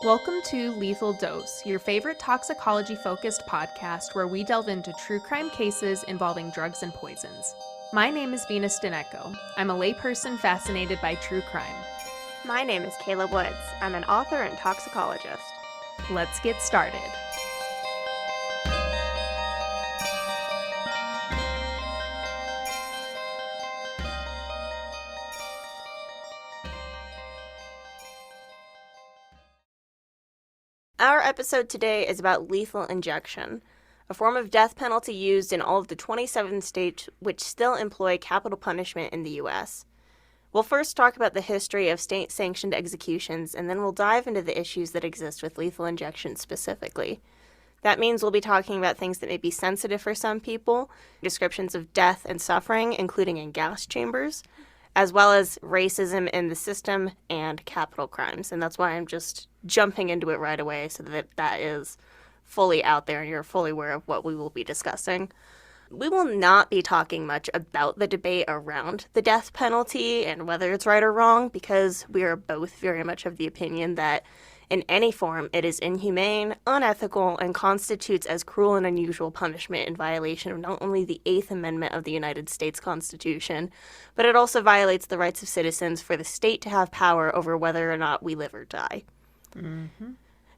Welcome to Lethal Dose, your favorite toxicology-focused podcast where we delve into true crime cases involving drugs and poisons. My name is Venus Dinecko. I'm a layperson fascinated by true crime. My name is Kayla Woods. I'm an author and toxicologist. Let's get started. Our episode today is about lethal injection, a form of death penalty used in all of the 27 states which still employ capital punishment in the U.S. We'll first talk about the history of state-sanctioned executions, and then we'll dive into the issues that exist with lethal injection specifically. That means we'll be talking about things that may be sensitive for some people, descriptions of death and suffering, including in gas chambers, as well as racism in the system and capital crimes. And that's why I'm just jumping into it right away so that that is fully out there and you're fully aware of what we will be discussing. We will not be talking much about the debate around the death penalty and whether it's right or wrong, because we are both very much of the opinion that in any form it is inhumane, unethical, and constitutes as cruel and unusual punishment in violation of not only the 8th Amendment of the United States Constitution, but it also violates the rights of citizens for the state to have power over whether or not we live or die. Mm-hmm.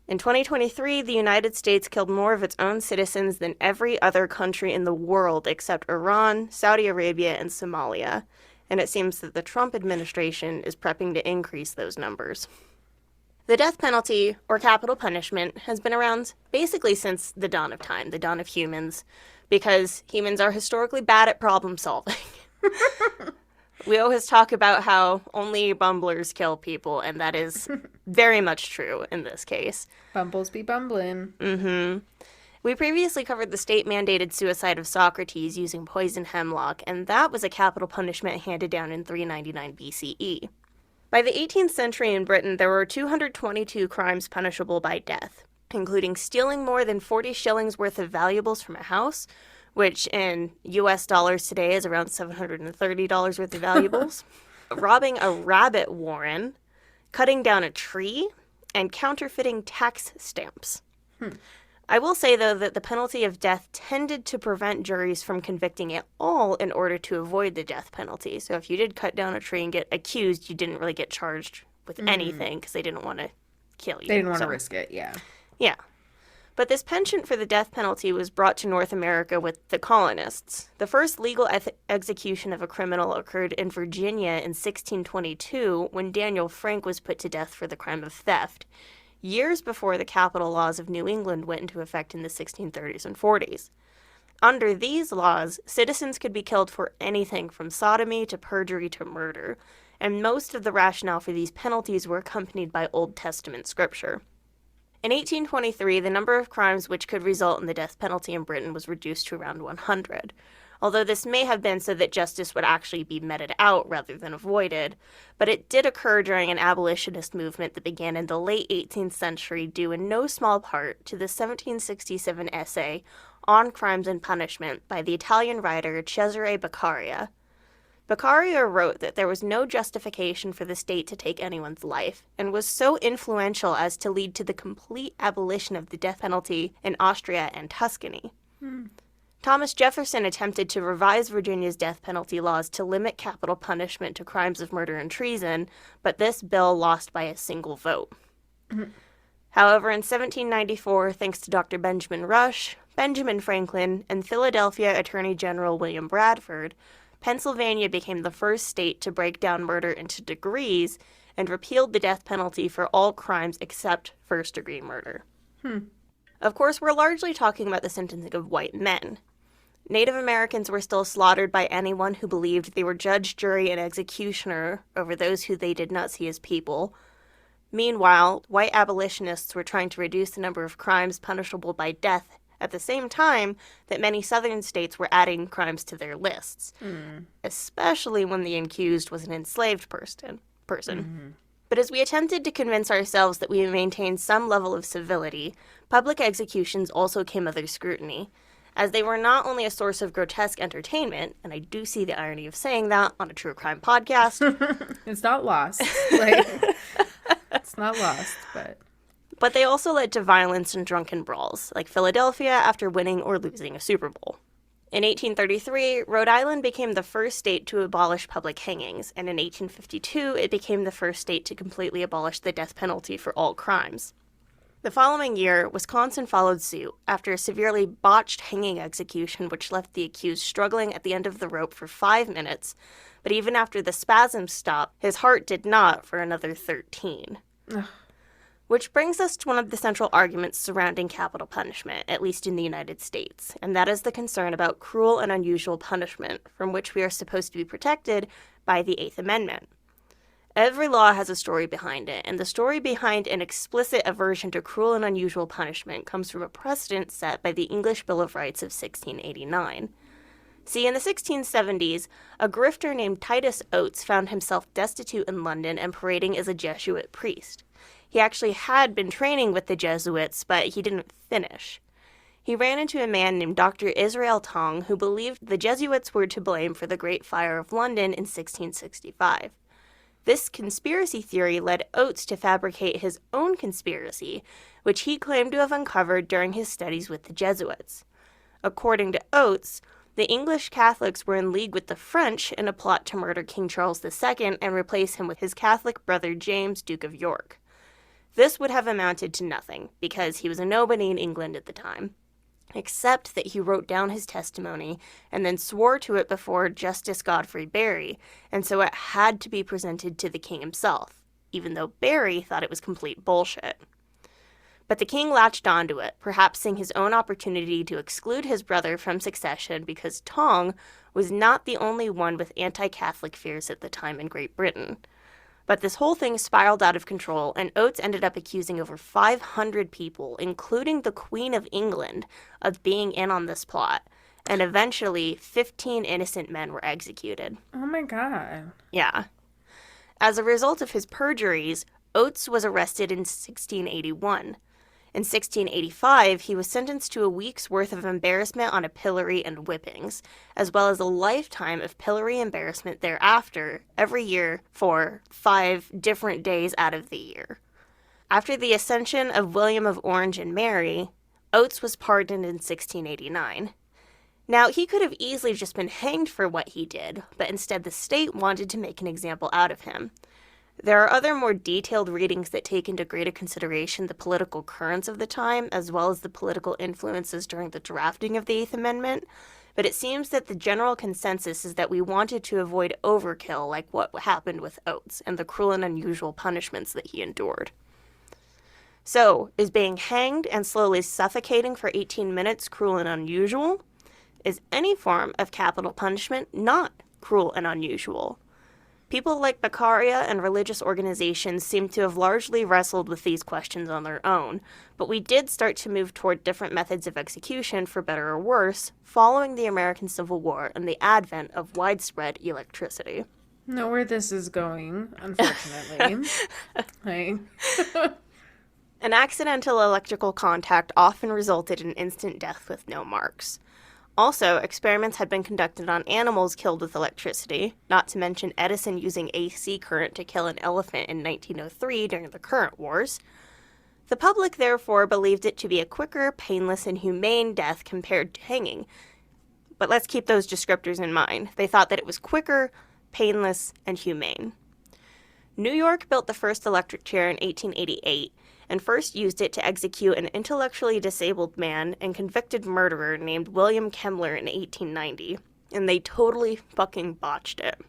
In 2023, the United States killed more of its own citizens than every other country in the world except Iran, Saudi Arabia, and Somalia, and it seems that the Trump administration is prepping to increase those numbers. The death penalty, or capital punishment, has been around basically since the dawn of time, the dawn of humans, because humans are historically bad at problem solving. We always talk about how only bumblers kill people, and that is very much true in this case. Bumbles be bumbling. Mm-hmm. We previously covered the state-mandated suicide of Socrates using poison hemlock, and that was a capital punishment handed down in 399 BCE. By the 18th century in Britain, there were 222 crimes punishable by death, including stealing more than 40 shillings worth of valuables from a house, which in US dollars today is around $730 worth of valuables, robbing a rabbit warren, cutting down a tree, and counterfeiting tax stamps. I will say, though, that the penalty of death tended to prevent juries from convicting at all in order to avoid the death penalty. So if you did cut down a tree and get accused, you didn't really get charged with anything because they didn't want to kill you. They didn't want to risk it, yeah. Yeah. But this penchant for the death penalty was brought to North America with the colonists. The first legal execution of a criminal occurred in Virginia in 1622 when Daniel Frank was put to death for the crime of theft, years before the capital laws of New England went into effect in the 1630s and 40s. Under these laws, citizens could be killed for anything from sodomy to perjury to murder, and most of the rationale for these penalties were accompanied by Old Testament scripture. In 1823, the number of crimes which could result in the death penalty in Britain was reduced to around 100. Although this may have been so that justice would actually be meted out rather than avoided, but it did occur during an abolitionist movement that began in the late 18th century due in no small part to the 1767 essay On Crimes and Punishment by the Italian writer Cesare Beccaria. Beccaria wrote that there was no justification for the state to take anyone's life, and was so influential as to lead to the complete abolition of the death penalty in Austria and Tuscany. Thomas Jefferson attempted to revise Virginia's death penalty laws to limit capital punishment to crimes of murder and treason, but this bill lost by a single vote. However, in 1794, thanks to Dr. Benjamin Rush, Benjamin Franklin, and Philadelphia Attorney General William Bradford, Pennsylvania became the first state to break down murder into degrees and repealed the death penalty for all crimes except first-degree murder. Of course, we're largely talking about the sentencing of white men. Native Americans were still slaughtered by anyone who believed they were judge, jury, and executioner over those who they did not see as people. Meanwhile, white abolitionists were trying to reduce the number of crimes punishable by death at the same time that many southern states were adding crimes to their lists, especially when the accused was an enslaved person. But as we attempted to convince ourselves that we maintained some level of civility, public executions also came under scrutiny, as they were not only a source of grotesque entertainment, and I do see the irony of saying that on a true crime podcast. It's not lost. It's not lost, but... But they also led to violence and drunken brawls, like Philadelphia after winning or losing a Super Bowl. In 1833, Rhode Island became the first state to abolish public hangings, and in 1852, it became the first state to completely abolish the death penalty for all crimes. The following year, Wisconsin followed suit after a severely botched hanging execution which left the accused struggling at the end of the rope for 5 minutes, but even after the spasms stopped, his heart did not for another 13. Ugh. Which brings us to one of the central arguments surrounding capital punishment, at least in the United States, and that is the concern about cruel and unusual punishment, from which we are supposed to be protected by the Eighth Amendment. Every law has a story behind it, and the story behind an explicit aversion to cruel and unusual punishment comes from a precedent set by the English Bill of Rights of 1689. See, in the 1670s, a grifter named Titus Oates found himself destitute in London and parading as a Jesuit priest. He actually had been training with the Jesuits, but he didn't finish. He ran into a man named Dr. Israel Tong, who believed the Jesuits were to blame for the Great Fire of London in 1665. This conspiracy theory led Oates to fabricate his own conspiracy, which he claimed to have uncovered during his studies with the Jesuits. According to Oates, the English Catholics were in league with the French in a plot to murder King Charles II and replace him with his Catholic brother James, Duke of York. This would have amounted to nothing, because he was a nobody in England at the time, except that he wrote down his testimony and then swore to it before Justice Godfrey Barry, and so it had to be presented to the king himself, even though Barry thought it was complete bullshit. But the king latched onto it, perhaps seeing his own opportunity to exclude his brother from succession because Tong was not the only one with anti-Catholic fears at the time in Great Britain. But this whole thing spiraled out of control, and Oates ended up accusing over 500 people, including the Queen of England, of being in on this plot. And eventually, 15 innocent men were executed. Oh my god. Yeah. As a result of his perjuries, Oates was arrested in 1681. In 1685, he was sentenced to a week's worth of embarrassment on a pillory and whippings, as well as a lifetime of pillory embarrassment thereafter, every year for 5 different days out of the year. After the accession of William of Orange and Mary, Oates was pardoned in 1689. Now, he could have easily just been hanged for what he did, but instead the state wanted to make an example out of him. There are other more detailed readings that take into greater consideration the political currents of the time, as well as the political influences during the drafting of the Eighth Amendment, but it seems that the general consensus is that we wanted to avoid overkill like what happened with Oates and the cruel and unusual punishments that he endured. So, is being hanged and slowly suffocating for 18 minutes cruel and unusual? Is any form of capital punishment not cruel and unusual? People like Beccaria and religious organizations seem to have largely wrestled with these questions on their own, but we did start to move toward different methods of execution, for better or worse, following the American Civil War and the advent of widespread electricity. Know where this is going, unfortunately. An accidental electrical contact often resulted in instant death with no marks. Also, experiments had been conducted on animals killed with electricity, not to mention Edison using AC current to kill an elephant in 1903 during the current wars. The public, therefore, believed it to be a quicker, painless, and humane death compared to hanging. But let's keep those descriptors in mind. They thought that it was quicker, painless, and humane. New York built the first electric chair in 1888, and first used it to execute an intellectually disabled man and convicted murderer named William Kemmler in 1890, and they totally fucking botched it.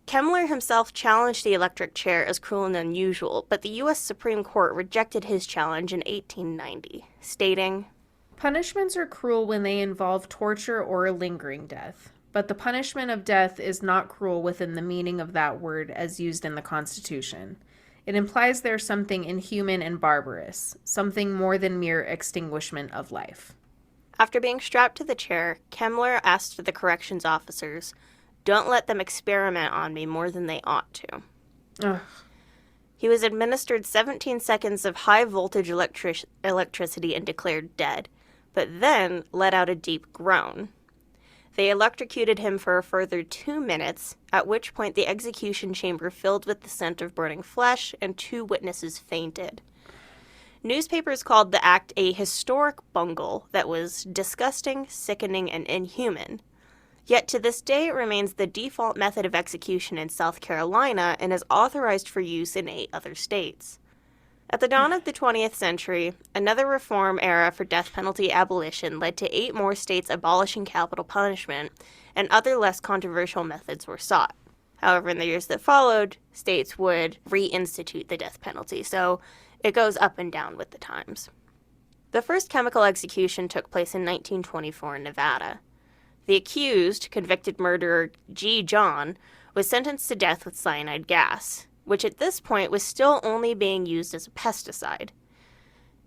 Kemmler himself challenged the electric chair as cruel and unusual, but the U.S. Supreme Court rejected his challenge in 1890, stating, "Punishments are cruel when they involve torture or a lingering death, but the punishment of death is not cruel within the meaning of that word as used in the Constitution. It implies there's something inhuman and barbarous, something more than mere extinguishment of life." After being strapped to the chair, Kemmler asked the corrections officers, "Don't let them experiment on me more than they ought to." Ugh. He was administered 17 seconds of high-voltage electricity and declared dead, but then let out a deep groan. They electrocuted him for a further 2 minutes, at which point the execution chamber filled with the scent of burning flesh, and 2 witnesses fainted. Newspapers called the act a historic bungle that was disgusting, sickening, and inhuman. Yet to this day it remains the default method of execution in South Carolina and is authorized for use in 8 other states. At the dawn of the 20th century, another reform era for death penalty abolition led to 8 more states abolishing capital punishment, and other less controversial methods were sought. However, in the years that followed, states would reinstitute the death penalty, so it goes up and down with the times. The first chemical execution took place in 1924 in Nevada. The accused, convicted murderer G. John, was sentenced to death with cyanide gas, which at this point was still only being used as a pesticide.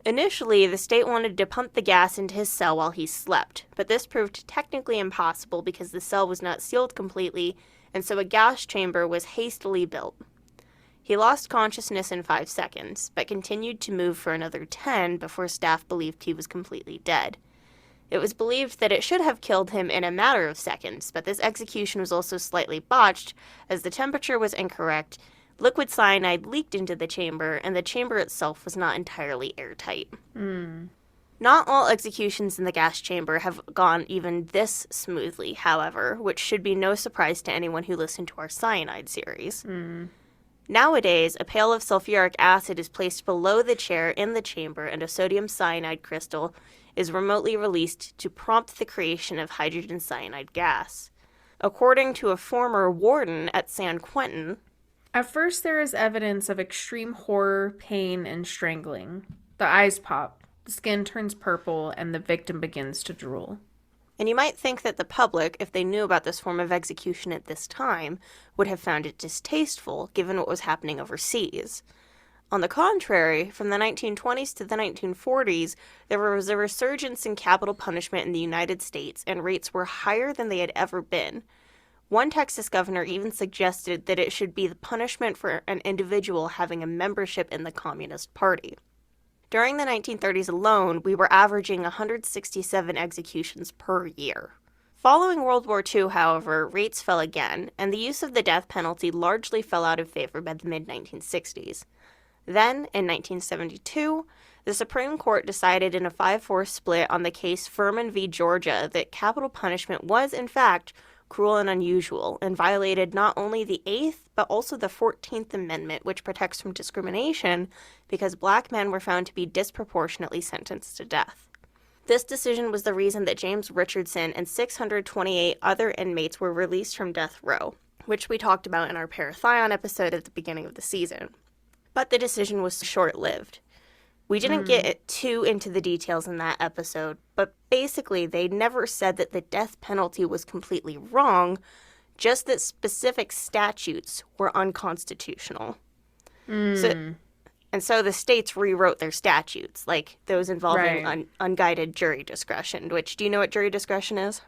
Initially, the state wanted to pump the gas into his cell while he slept, but this proved technically impossible because the cell was not sealed completely, and so a gas chamber was hastily built. He lost consciousness in 5 seconds, but continued to move for another 10 before staff believed he was completely dead. It was believed that it should have killed him in a matter of seconds, but this execution was also slightly botched, as the temperature was incorrect, liquid cyanide leaked into the chamber, and the chamber itself was not entirely airtight. Not all executions in the gas chamber have gone even this smoothly, however, which should be no surprise to anyone who listened to our cyanide series. Nowadays, a pail of sulfuric acid is placed below the chair in the chamber, and a sodium cyanide crystal is remotely released to prompt the creation of hydrogen cyanide gas. According to a former warden at San Quentin, At first, there is evidence of extreme horror, pain, and strangling. The eyes pop, the skin turns purple, and the victim begins to drool. and you might think that the public, if they knew about this form of execution at this time, would have found it distasteful given what was happening overseas. On the contrary, from the 1920s to the 1940s, there was a resurgence in capital punishment in the United States, and rates were higher than they had ever been. One Texas governor even suggested that it should be the punishment for an individual having a membership in the Communist Party. During the 1930s alone, we were averaging 167 executions per year. Following World War II, however, rates fell again, and the use of the death penalty largely fell out of favor by the mid-1960s. Then, in 1972, the Supreme Court decided in a 5-4 split on the case Furman v. Georgia that capital punishment was, in fact, cruel and unusual, and violated not only the 8th, but also the 14th Amendment, which protects from discrimination because black men were found to be disproportionately sentenced to death. This decision was the reason that James Richardson and 628 other inmates were released from death row, which we talked about in our parathion episode at the beginning of the season. But the decision was short-lived. We didn't get too into the details in that episode, but basically they never said that the death penalty was completely wrong, just that specific statutes were unconstitutional. So the states rewrote their statutes, like those involving unguided jury discretion, which, do you know what jury discretion is?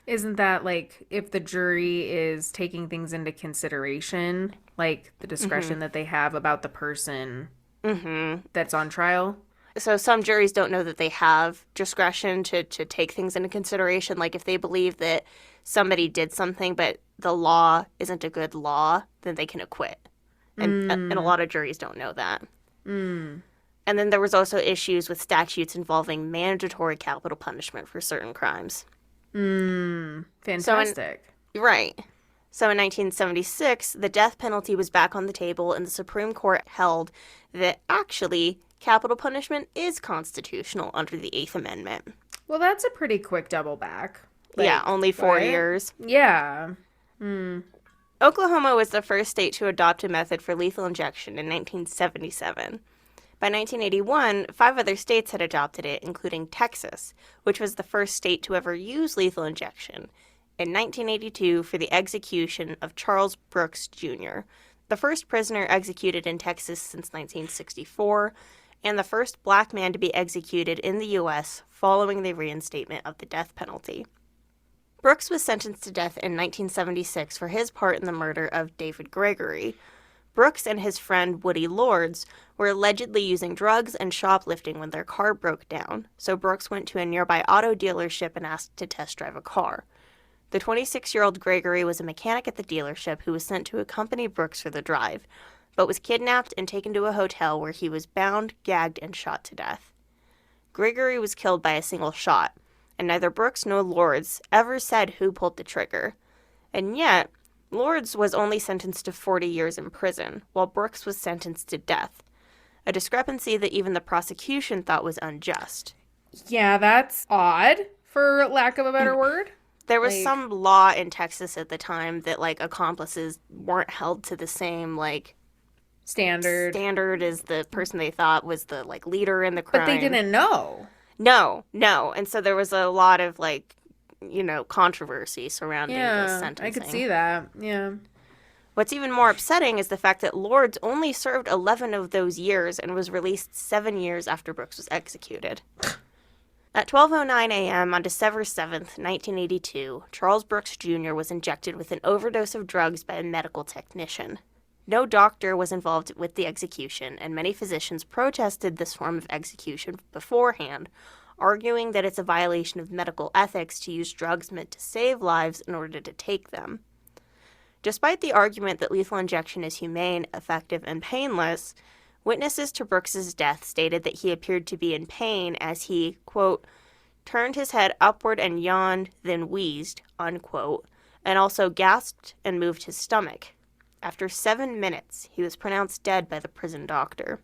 Isn't that like if the jury is taking things into consideration, like the discretion that they have about the person that's on trial? So some juries don't know that they have discretion to take things into consideration. Like if they believe that somebody did something but the law isn't a good law, then they can acquit. And a lot of juries don't know that. And then there was also issues with statutes involving mandatory capital punishment for certain crimes. Fantastic. Right. So in 1976, the death penalty was back on the table, and the Supreme Court held that actually capital punishment is constitutional under the 8th Amendment. Well, that's a pretty quick double back. Yeah, only 4 years. Yeah. Oklahoma was the first state to adopt a method for lethal injection in 1977. By 1981, 5 other states had adopted it, including Texas, which was the first state to ever use lethal injection, in 1982 for the execution of Charles Brooks, Jr., the first prisoner executed in Texas since 1964, and the first black man to be executed in the U.S. following the reinstatement of the death penalty. Brooks was sentenced to death in 1976 for his part in the murder of David Gregory. Brooks and his friend Woody Lords were allegedly using drugs and shoplifting when their car broke down, so Brooks went to a nearby auto dealership and asked to test drive a car. The 26-year-old Gregory was a mechanic at the dealership who was sent to accompany Brooks for the drive. but was kidnapped and taken to a hotel where he was bound, gagged, and shot to death. Grigory was killed by a single shot, and neither Brooks nor Lords ever said who pulled the trigger. And yet, Lords was only sentenced to 40 years in prison, while Brooks was sentenced to death, a discrepancy that even the prosecution thought was unjust. Yeah, that's odd, for lack of a better word. There was some law in Texas at the time that, accomplices weren't held to the same, standard as the person they thought was the, leader in the crime. But they didn't know. No. And so there was a lot of, controversy surrounding this sentencing. I could see that. Yeah. What's even more upsetting is the fact that Lords only served 11 of those years and was released 7 years after Brooks was executed. At 12:09 a.m. on December 7th, 1982, Charles Brooks Jr. was injected with an overdose of drugs by a medical technician. No doctor was involved with the execution, and many physicians protested this form of execution beforehand, arguing that it's a violation of medical ethics to use drugs meant to save lives in order to take them. Despite the argument that lethal injection is humane, effective, and painless, witnesses to Brooks's death stated that he appeared to be in pain as he, quote, turned his head upward and yawned, then wheezed, unquote, and also gasped and moved his stomach. After 7 minutes, he was pronounced dead by the prison doctor.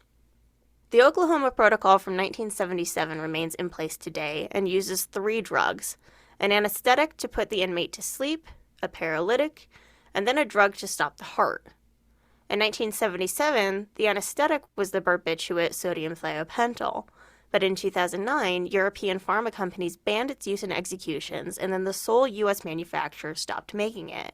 The Oklahoma Protocol from 1977 remains in place today and uses 3 drugs: an anesthetic to put the inmate to sleep, a paralytic, and then a drug to stop the heart. In 1977, the anesthetic was the barbiturate sodium thiopental, but in 2009, European pharma companies banned its use in executions, and then the sole U.S. manufacturer stopped making it.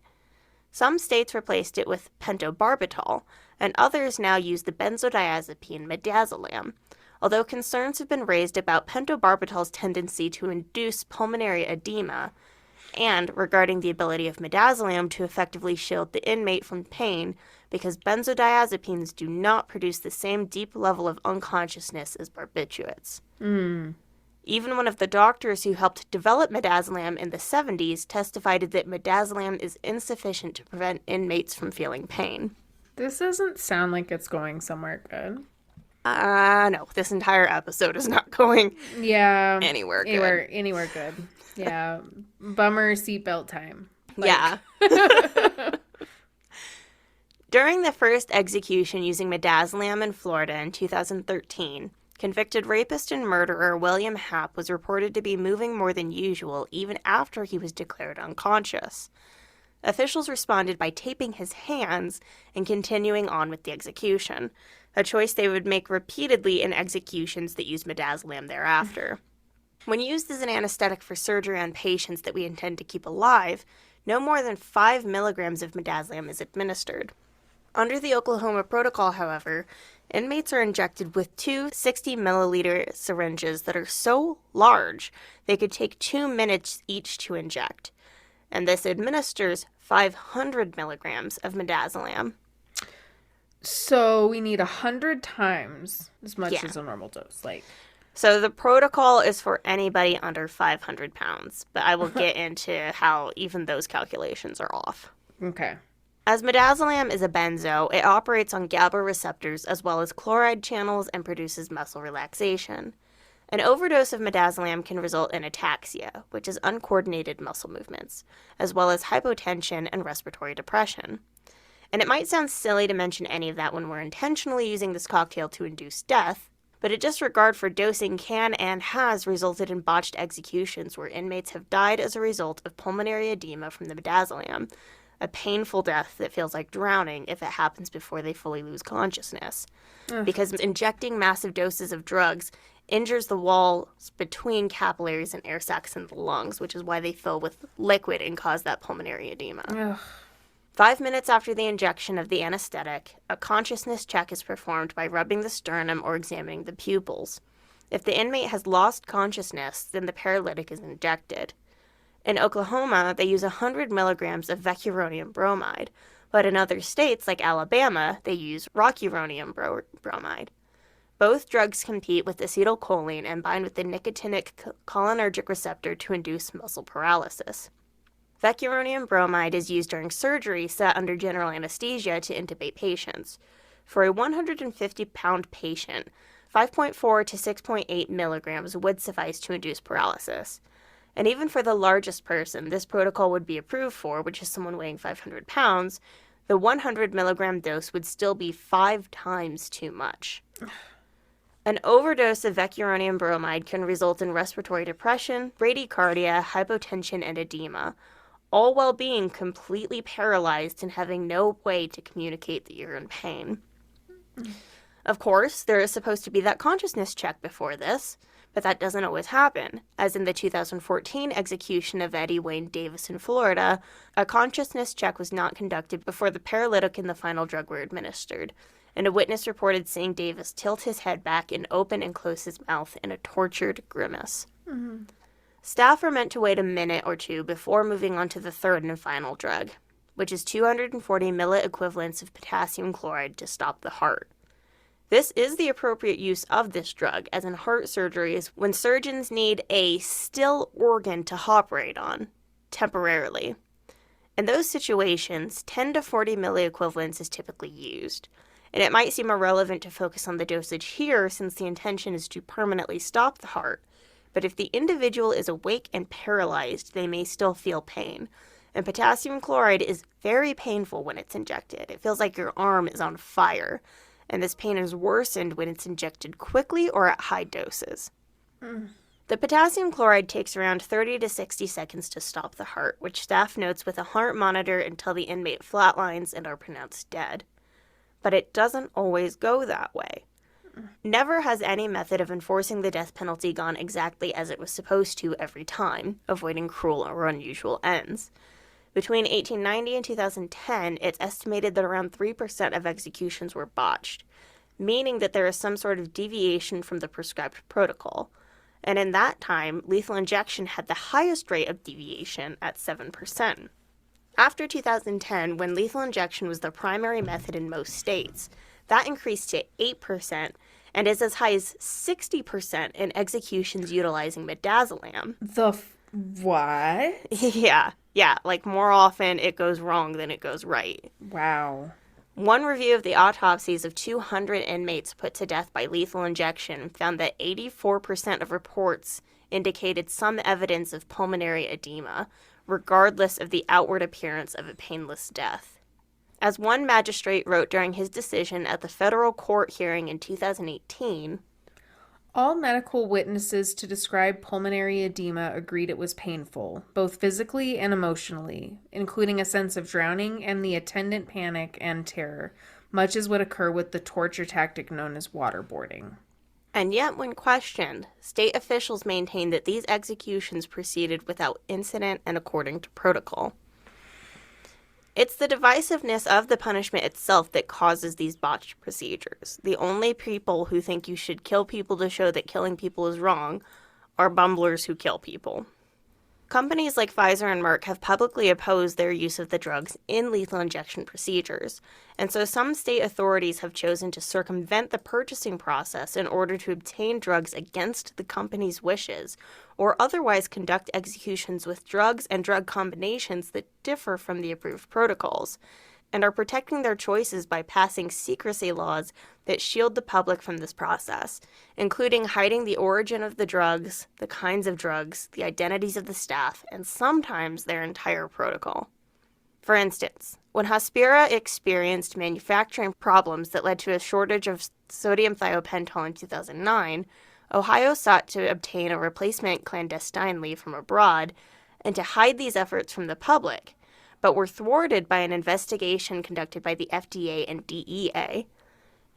Some states replaced it with pentobarbital, and others now use the benzodiazepine midazolam, although concerns have been raised about pentobarbital's tendency to induce pulmonary edema, and regarding the ability of midazolam to effectively shield the inmate from pain because benzodiazepines do not produce the same deep level of unconsciousness as barbiturates. Even one of the doctors who helped develop midazolam in the 70s testified that midazolam is insufficient to prevent inmates from feeling pain. This doesn't sound like it's going somewhere good. No, this entire episode is not going anywhere good. Anywhere good. Yeah. Bummer seatbelt time. Yeah. During the first execution using midazolam in Florida in 2013, convicted rapist and murderer William Happ was reported to be moving more than usual even after he was declared unconscious. Officials responded by taping his hands and continuing on with the execution, a choice they would make repeatedly in executions that use midazolam thereafter. When used as an anesthetic for surgery on patients that we intend to keep alive, no more than 5 milligrams of midazolam is administered. Under the Oklahoma Protocol, however, inmates are injected with 2 60-milliliter syringes that are so large they could take 2 minutes each to inject, and this administers 500 milligrams of midazolam. So we need 100 times as much as a normal dose, So the protocol is for anybody under 500 pounds, but I will get into how even those calculations are off. Okay. As midazolam is a benzo, it operates on GABA receptors as well as chloride channels and produces muscle relaxation. An overdose of midazolam can result in ataxia, which is uncoordinated muscle movements, as well as hypotension and respiratory depression. And it might sound silly to mention any of that when we're intentionally using this cocktail to induce death, but a disregard for dosing can and has resulted in botched executions where inmates have died as a result of pulmonary edema from the midazolam, a painful death that feels like drowning if it happens before they fully lose consciousness. Because injecting massive doses of drugs injures the walls between capillaries and air sacs in the lungs, which is why they fill with liquid and cause that pulmonary edema. 5 minutes after the injection of the anesthetic, a consciousness check is performed by rubbing the sternum or examining the pupils. If the inmate has lost consciousness, then the paralytic is injected. In Oklahoma, they use 100 milligrams of vecuronium bromide, but in other states, like Alabama, they use rocuronium bromide. Both drugs compete with acetylcholine and bind with the nicotinic cholinergic receptor to induce muscle paralysis. Vecuronium bromide is used during surgery set under general anesthesia to intubate patients. For a 150-pound patient, 5.4 to 6.8 milligrams would suffice to induce paralysis. And even for the largest person this protocol would be approved for, which is someone weighing 500 pounds, the 100 milligram dose would still be 5 times too much. An overdose of vecuronium bromide can result in respiratory depression, bradycardia, hypotension, and edema, all while being completely paralyzed and having no way to communicate that you're in pain. Of course, there is supposed to be that consciousness check before this, but that doesn't always happen. As in the 2014 execution of Eddie Wayne Davis in Florida, a consciousness check was not conducted before the paralytic and the final drug were administered, and a witness reported seeing Davis tilt his head back and open and close his mouth in a tortured grimace. Mm-hmm. Staff are meant to wait a minute or two before moving on to the third and final drug, which is 240 milliequivalents of potassium chloride to stop the heart. This is the appropriate use of this drug, as in heart surgeries when surgeons need a still organ to operate on, temporarily. In those situations, 10 to 40 milliequivalents is typically used, and it might seem irrelevant to focus on the dosage here since the intention is to permanently stop the heart, but if the individual is awake and paralyzed, they may still feel pain. And potassium chloride is very painful when it's injected. It feels like your arm is on fire. And this pain is worsened when it's injected quickly or at high doses. The potassium chloride takes around 30 to 60 seconds to stop the heart, which staff notes with a heart monitor until the inmate flatlines and are pronounced dead. But it doesn't always go that way. Never has any method of enforcing the death penalty gone exactly as it was supposed to every time, avoiding cruel or unusual ends. Between 1890 and 2010, it's estimated that around 3% of executions were botched, meaning that there is some sort of deviation from the prescribed protocol. And in that time, lethal injection had the highest rate of deviation at 7%. After 2010, when lethal injection was the primary method in most states, that increased to 8% and is as high as 60% in executions utilizing midazolam. What? Yeah, like more often it goes wrong than it goes right. Wow. One review of the autopsies of 200 inmates put to death by lethal injection found that 84% of reports indicated some evidence of pulmonary edema, regardless of the outward appearance of a painless death. As one magistrate wrote during his decision at the federal court hearing in 2018, all medical witnesses to describe pulmonary edema agreed it was painful, both physically and emotionally, including a sense of drowning and the attendant panic and terror, much as would occur with the torture tactic known as waterboarding. And yet, when questioned, state officials maintained that these executions proceeded without incident and according to protocol. It's the divisiveness of the punishment itself that causes these botched procedures. The only people who think you should kill people to show that killing people is wrong are bumblers who kill people. Companies like Pfizer and Merck have publicly opposed their use of the drugs in lethal injection procedures, and so some state authorities have chosen to circumvent the purchasing process in order to obtain drugs against the company's wishes, or otherwise conduct executions with drugs and drug combinations that differ from the approved protocols, and are protecting their choices by passing secrecy laws that shield the public from this process, including hiding the origin of the drugs, the kinds of drugs, the identities of the staff, and sometimes their entire protocol. For instance, when Hospira experienced manufacturing problems that led to a shortage of sodium thiopental in 2009, Ohio sought to obtain a replacement clandestinely from abroad and to hide these efforts from the public, but were thwarted by an investigation conducted by the FDA and DEA.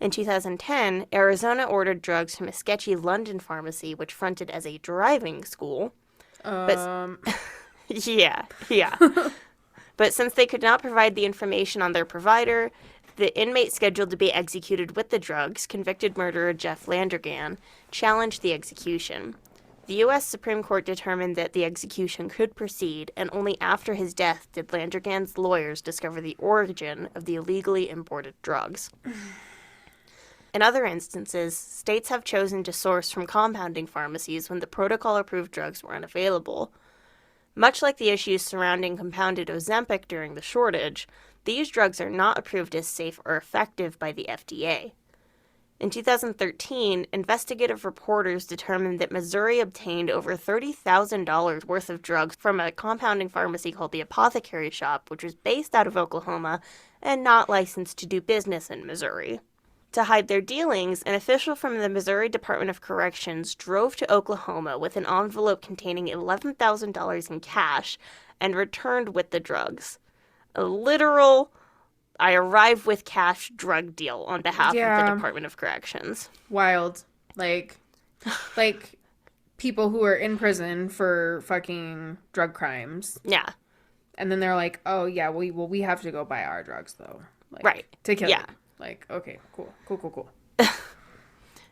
In 2010, Arizona ordered drugs from a sketchy London pharmacy which fronted as a driving school. Yeah. But since they could not provide the information on their provider, the inmate scheduled to be executed with the drugs, convicted murderer Jeff Landrigan, challenged the execution. The U.S. Supreme Court determined that the execution could proceed, and only after his death did Landrigan's lawyers discover the origin of the illegally imported drugs. In other instances, states have chosen to source from compounding pharmacies when the protocol-approved drugs were unavailable. Much like the issues surrounding compounded Ozempic during the shortage, These drugs are not approved as safe or effective by the FDA. In 2013, investigative reporters determined that Missouri obtained over $30,000 worth of drugs from a compounding pharmacy called the Apothecary Shop, which was based out of Oklahoma and not licensed to do business in Missouri. To hide their dealings, an official from the Missouri Department of Corrections drove to Oklahoma with an envelope containing $11,000 in cash and returned with the drugs. A literal I arrive with cash drug deal on behalf of the Department of Corrections. Wild. Like people who are in prison for fucking drug crimes. Yeah. And then they're like, oh, yeah, we have to go buy our drugs, though. Like, right. To kill you. Like, okay, cool.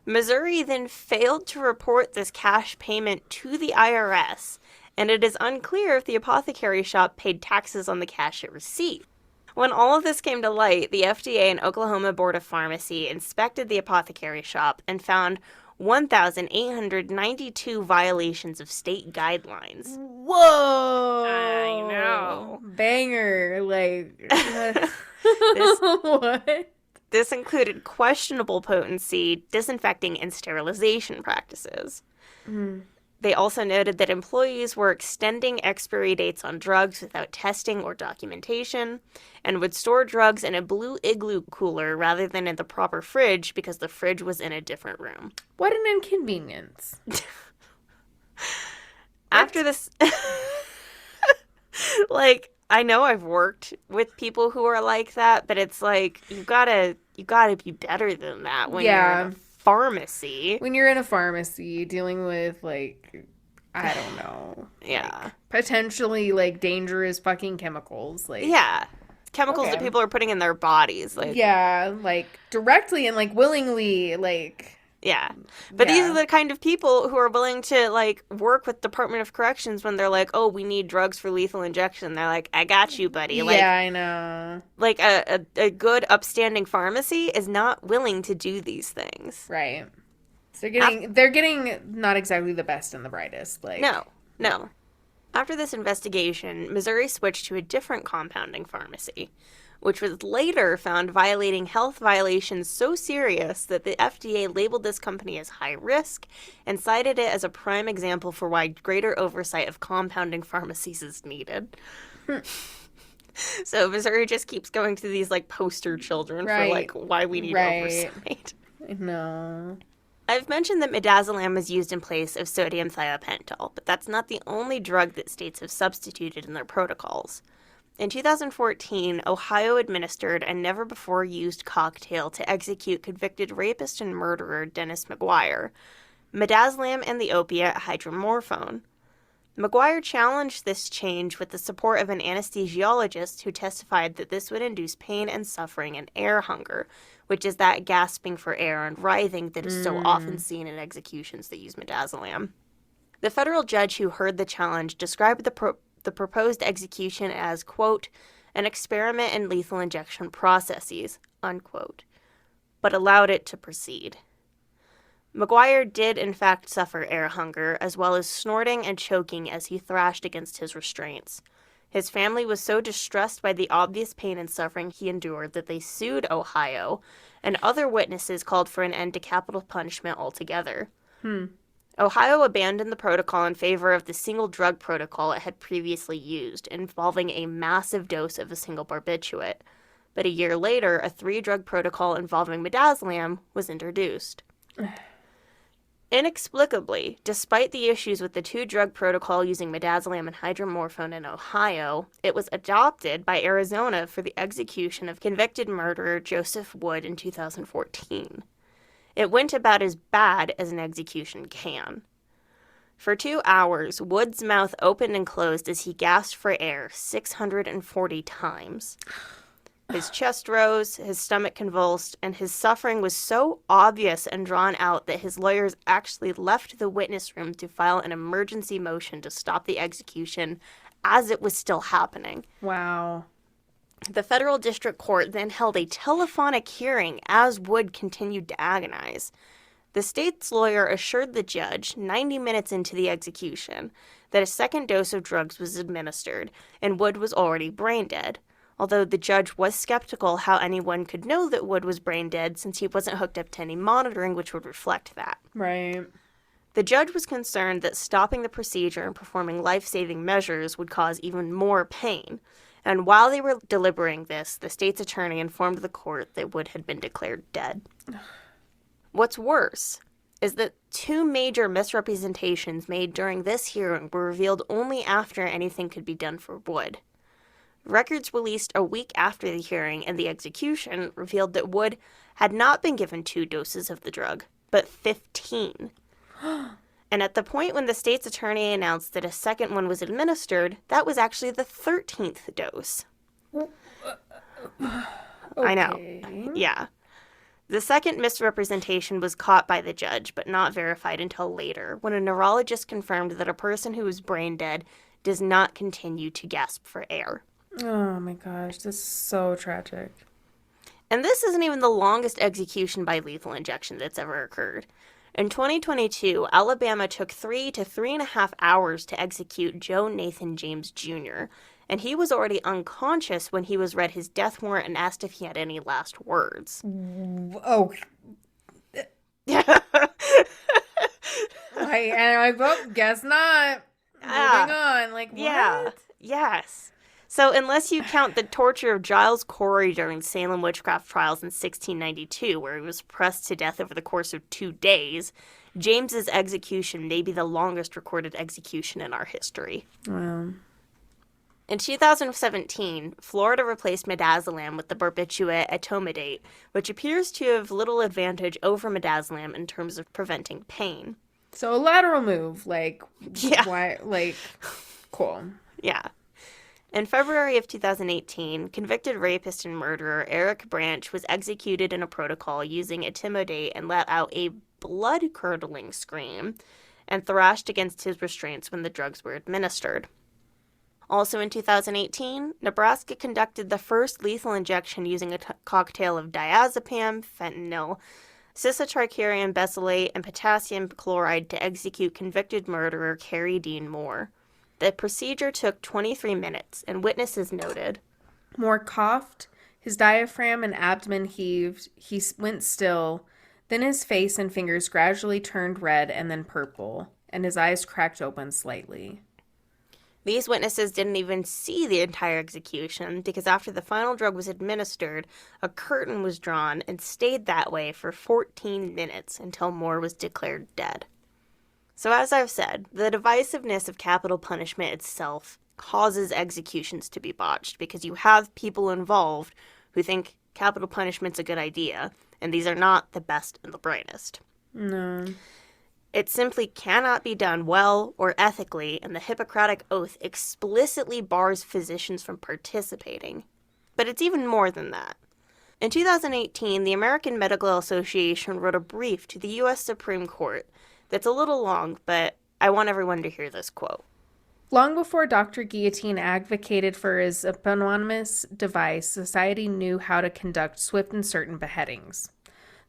Missouri then failed to report this cash payment to the IRS, and it is unclear if the Apothecary Shop paid taxes on the cash it received. When all of this came to light, the FDA and Oklahoma Board of Pharmacy inspected the Apothecary Shop and found 1,892 violations of state guidelines. Whoa! I know. Banger. Like, what? This included questionable potency, disinfecting, and sterilization practices. They also noted that employees were extending expiry dates on drugs without testing or documentation, and would store drugs in a blue igloo cooler rather than in the proper fridge because the fridge was in a different room. What an inconvenience. After this, like, I know I've worked with people who are like that, but it's like, you gotta be better than that when you're in a pharmacy. When you're in a pharmacy dealing with, like, I don't know. Yeah. Like, potentially, like, dangerous fucking chemicals. Like, yeah. Chemicals that people are putting in their bodies. Like, yeah, like, directly and, like, willingly, like... Yeah. But these are the kind of people who are willing to, like, work with Department of Corrections when they're like, oh, we need drugs for lethal injection. They're like, I got you, buddy. Like, yeah, I know. Like, a good, upstanding pharmacy is not willing to do these things. Right. So they're getting not exactly the best and the brightest. Like, No. After this investigation, Missouri switched to a different compounding pharmacy, which was later found violating health violations so serious that the FDA labeled this company as high risk and cited it as a prime example for why greater oversight of compounding pharmacies is needed. So Missouri just keeps going to these, like, poster children for, like, why we need oversight. No. I've mentioned that midazolam is used in place of sodium thiopental, but that's not the only drug that states have substituted in their protocols. In 2014, Ohio administered a never-before-used cocktail to execute convicted rapist and murderer Dennis McGuire, midazolam and the opiate hydromorphone. McGuire challenged this change with the support of an anesthesiologist who testified that this would induce pain and suffering and air hunger, which is that gasping for air and writhing that is so often seen in executions that use midazolam. The federal judge who heard the challenge described the proposed execution as, quote, an experiment in lethal injection processes, unquote, but allowed it to proceed. McGuire did, in fact, suffer air hunger, as well as snorting and choking as he thrashed against his restraints. His family was so distressed by the obvious pain and suffering he endured that they sued Ohio, and other witnesses called for an end to capital punishment altogether. Ohio abandoned the protocol in favor of the single drug protocol it had previously used, involving a massive dose of a single barbiturate. But a year later, a 3-drug protocol involving midazolam was introduced. Inexplicably, despite the issues with the 2-drug protocol using midazolam and hydromorphone in Ohio, it was adopted by Arizona for the execution of convicted murderer Joseph Wood in 2014. It went about as bad as an execution can. For 2 hours, Wood's mouth opened and closed as he gasped for air 640 times. His chest rose, his stomach convulsed, and his suffering was so obvious and drawn out that his lawyers actually left the witness room to file an emergency motion to stop the execution as it was still happening. Wow. The federal district court then held a telephonic hearing as Wood continued to agonize. The state's lawyer assured the judge, 90 minutes into the execution, that a second dose of drugs was administered and Wood was already brain dead, although the judge was skeptical how anyone could know that Wood was brain dead since he wasn't hooked up to any monitoring which would reflect that. Right. The judge was concerned that stopping the procedure and performing life-saving measures would cause even more pain. And while they were deliberating this, the state's attorney informed the court that Wood had been declared dead. What's worse is that 2 major misrepresentations made during this hearing were revealed only after anything could be done for Wood. Records released a week after the hearing and the execution revealed that Wood had not been given 2 doses of the drug, but 15. And at the point when the state's attorney announced that a second one was administered, that was actually the 13th dose. Okay. I know. Yeah. The second misrepresentation was caught by the judge, but not verified until later, when a neurologist confirmed that a person who is brain dead does not continue to gasp for air. Oh my gosh, this is so tragic. And this isn't even the longest execution by lethal injection that's ever occurred. In 2022, Alabama took 3 to 3.5 hours to execute Joe Nathan James Jr., and he was already unconscious when he was read his death warrant and asked if he had any last words. Oh. Guess not. Moving on. Like, what? Yeah. Yes. So unless you count the torture of Giles Corey during Salem witchcraft trials in 1692, where he was pressed to death over the course of 2 days, James's execution may be the longest recorded execution in our history. Wow. In 2017, Florida replaced midazolam with the barbiturate etomidate, which appears to have little advantage over midazolam in terms of preventing pain. So a lateral move, like, Yeah. why, like, cool. Yeah. In February of 2018, convicted rapist and murderer Eric Branch was executed in a protocol using etomidate and let out a blood-curdling scream and thrashed against his restraints when the drugs were administered. Also in 2018, Nebraska conducted the first lethal injection using a cocktail of diazepam, fentanyl, cisatricurium mesylate, and potassium chloride to execute convicted murderer Carrie Dean Moore. The procedure took 23 minutes, and witnesses noted, Moore coughed, his diaphragm and abdomen heaved, he went still, then his face and fingers gradually turned red and then purple, and his eyes cracked open slightly. These witnesses didn't even see the entire execution because after the final drug was administered, a curtain was drawn and stayed that way for 14 minutes until Moore was declared dead. So as I've said, the divisiveness of capital punishment itself causes executions to be botched because you have people involved who think capital punishment's a good idea, and these are not the best and the brightest. No. It simply cannot be done well or ethically, and the Hippocratic Oath explicitly bars physicians from participating. But it's even more than that. In 2018, the American Medical Association wrote a brief to the U.S. Supreme Court that's a little long, but I want everyone to hear this quote. Long before Dr. Guillotine advocated for his eponymous device, society knew how to conduct swift and certain beheadings.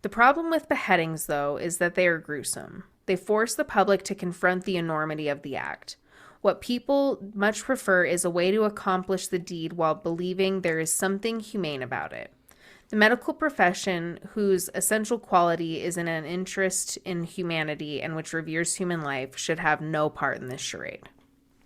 The problem with beheadings, though, is that they are gruesome. They force the public to confront the enormity of the act. What people much prefer is a way to accomplish the deed while believing there is something humane about it. The medical profession, whose essential quality is in an interest in humanity and which reveres human life, should have no part in this charade.